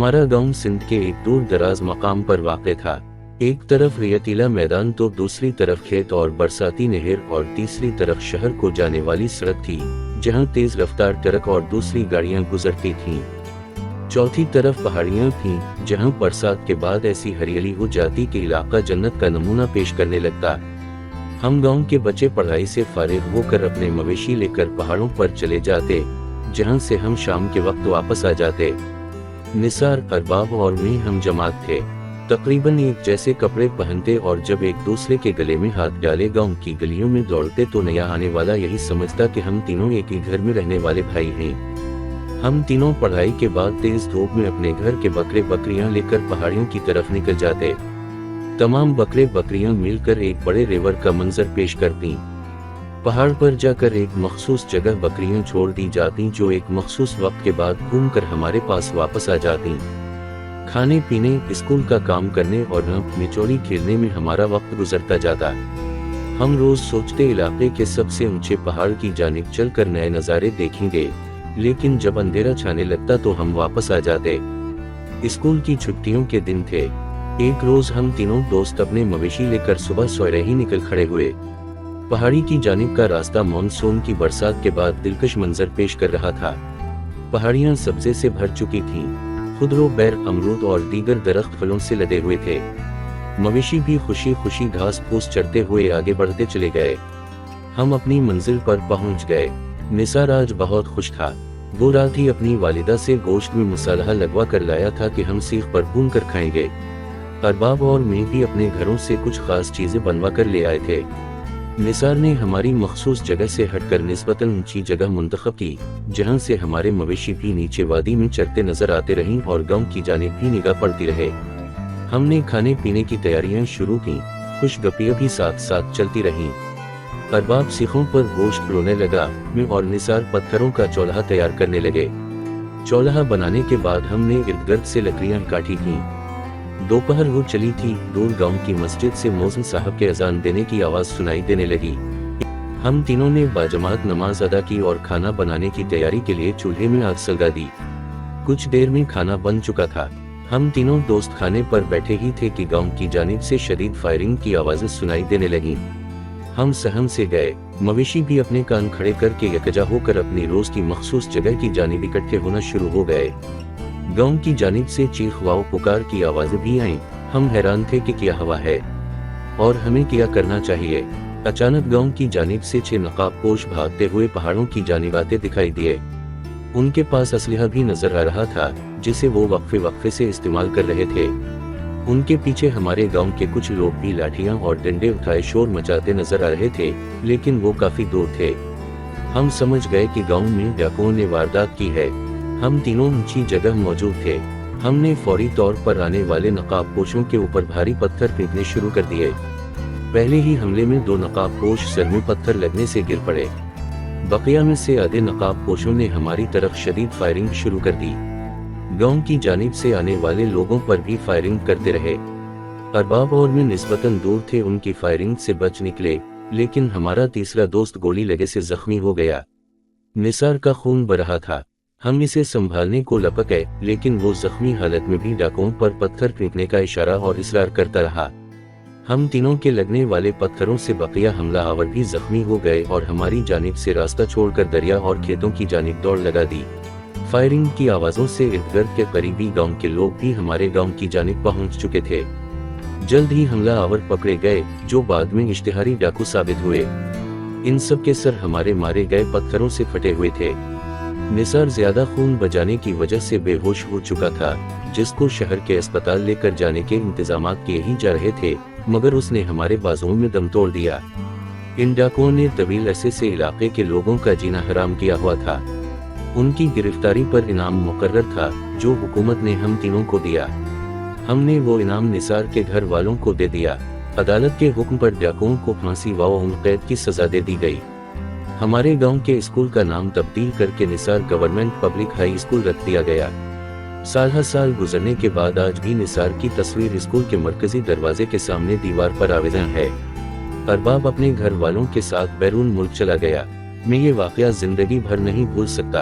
हमारा गांव सिंध के एक दूर दराज मकाम पर वाक़ था। एक तरफ रेतीला मैदान तो दूसरी तरफ खेत और बरसाती नहर और तीसरी तरफ शहर को जाने वाली सड़क थी, जहां तेज रफ्तार ट्रक और दूसरी गाड़ियां गुजरती थीं। चौथी तरफ पहाड़ियां थीं, जहां बरसात के बाद ऐसी हरियाली हो जाती कि इलाका जन्नत का नमूना पेश करने लगता। हम गांव के बच्चे पढ़ाई से फारिग होकर अपने मवेशी लेकर पहाड़ों पर चले जाते, जहां से हम शाम के वक्त वापस आ जाते। निसार, अरबाब और मैं हम जमात थे, तकरीबन एक जैसे कपड़े पहनते और जब एक दूसरे के गले में हाथ डाले गांव की गलियों में दौड़ते तो नया आने वाला यही समझता कि हम तीनों एक ही घर में रहने वाले भाई हैं। हम तीनों पढ़ाई के बाद तेज धूप में अपने घर के बकरे बकरियां लेकर पहाड़ियों की तरफ निकल जाते। तमाम बकरे बकरियां मिलकर एक बड़े रेवर का मंजर पेश करती। पहाड़ पर जाकर एक मखसूस जगह बकरियां छोड़ दी जाती, जो एक मखसूस वक्त के बाद घूमकर हमारे पास वापस आ जाती। खाने पीने, स्कूल का काम करने और मिचौली खेलने में हमारा वक्त गुजरता जाता। हम रोज सोचते इलाके के सबसे ऊंचे पहाड़ की जानिब चलकर नए नज़ारे देखेंगे, लेकिन जब अंधेरा छाने लगता तो हम वापस आ जाते। स्कूल की छुट्टियों के दिन थे। एक रोज हम तीनों दोस्त अपने मवेशी लेकर सुबह सवेरे ही निकल खड़े हुए। पहाड़ी की जानिब का रास्ता मानसून की बरसात के बाद दिलकश मंजर पेश कर रहा था। पहाड़ियां सब्जे से भर चुकी थीं, खुदरो, बैर, अमरूद और दीगर दरख्त फलों से लदे हुए थे। मवेशी भी खुशी खुशी घास फूस चढ़ते हुए आगे बढ़ते चले गए। हम अपनी मंजिल पर पहुंच गए। निसार आज बहुत खुश था। वो रात ही अपनी वालिदा से गोश्त में मसाला लगवा कर लाया था कि हम सीख पर भून कर खाएंगे। अरबाब और मैं भी अपने घरों से कुछ खास चीजें बनवा कर ले आए थे। निसार ने हमारी मखसूस जगह से हटकर निस्बतन ऊंची जगह मुंतखब की, जहां से हमारे मवेशी भी नीचे वादी में चरते नजर आते रहीं और गांव की जानिब भी निगाह पड़ती रहे। हमने खाने पीने की तैयारियां शुरू की, खुशगपियां भी साथ साथ चलती रहीं। अरबाब सीखों पर गोश्त रोने लगा, मैं और निसार पत्थरों का चौल्हा तैयार करने लगे। चौल्हा बनाने के बाद हमने इर्द गिर्द से लकड़ियां काटी थीं। दोपहर हो चली थी। दूर गांव की मस्जिद से मौज़िन साहब के अजान देने की आवाज सुनाई देने लगी। हम तीनों ने बाजमात नमाज अदा की और खाना बनाने की तैयारी के लिए चूल्हे में आग सलगा दी। कुछ देर में खाना बन चुका था। हम तीनों दोस्त खाने पर बैठे ही थे कि गांव की जानिब से शदीद फायरिंग की आवाजें सुनाई देने लगी। हम सहम से गए। मवेशी भी अपने कान खड़े करके यकजा होकर अपनी रोज की मखसूस जगह की जानिब इकट्ठे होना शुरू हो गए। गांव की जानिब से चीख वाव पुकार की आवाजें भी आईं। हम हैरान थे कि क्या हवा है और हमें क्या करना चाहिए। अचानक गांव की जानिब से 6 नकाबपोश भागते हुए पहाड़ों की जानिब आते दिखाई दिए। उनके पास असलहा भी नजर आ रहा था, जिसे वो वक्फे वक्फे से इस्तेमाल कर रहे थे। उनके पीछे हमारे गांव के कुछ लोग भी लाठियां और डंडे उठाए शोर मचाते नजर आ रहे थे, लेकिन वो काफी दूर थे। हम समझ गए कि गांव में डाकुओं ने वारदात की है। हम तीनों ऊंची जगह मौजूद थे। हमने फौरी तौर पर आने वाले नकाबपोशों के ऊपर भारी पत्थर फेंकने शुरू कर दिए। पहले ही हमले में 2 नकाबपोश सर में पत्थर लगने से गिर पड़े। बकिया में से आधे नकाबपोशों ने हमारी तरफ शदीद फायरिंग शुरू कर दी। गांव की जानिब से आने वाले लोगों पर भी फायरिंग करते रहे। अरबाब और मैं निस्बतन दूर थे, उनकी फायरिंग से बच निकले, लेकिन हमारा तीसरा दोस्त गोली लगे से जख्मी हो गया। निसार का खून बह रहा था। हम इसे संभालने को लपके, लेकिन वो जख्मी हालत में भी डाकुओं पर पत्थर फेंकने का इशारा और इसरार करता रहा। हम तीनों के लगने वाले पत्थरों से बकिया हमलावर भी जख्मी हो गए और हमारी जानिब से रास्ता छोड़कर दरिया और खेतों की जानिब दौड़ लगा दी। फायरिंग की आवाजों से इर्द गिर्द के करीबी गांव के लोग भी हमारे गांव की जानिब पहुंच चुके थे। जल्द ही हमलावर पकड़े गए, जो बाद में इश्तिहारी डाकू साबित हुए। इन सब के सर हमारे मारे गए पत्थरों से फटे हुए थे। निसार ज्यादा खून बजाने की वजह से बेहोश हो चुका था, जिसको शहर के अस्पताल लेकर जाने के इंतजाम किए ही जा रहे थे, मगर उसने हमारे बाजुओं में दम तोड़ दिया। इन डाकुओं ने तवील अरसे से इलाके के लोगों का जीना हराम किया हुआ था। उनकी गिरफ्तारी पर इनाम मुकर्रर था, जो हुकूमत ने हम तीनों को दिया। हमने वो इनाम निसार के घर वालों को दे दिया। अदालत के हुक्म पर डाकुओं को फांसी व उम्र कैद की सजा दे दी गई। हमारे गांव के स्कूल का नाम तब्दील करके Nisar government public high school रख दिया गया। साल गुजरने के बाद आज भी निसार की तस्वीर स्कूल के मरकजी दरवाजे के सामने दीवार पर आवेदन है। अरबाब अपने घर वालों के साथ बैरून मुल्क चला गया। मैं ये वाकया जिंदगी भर नहीं भूल सकता।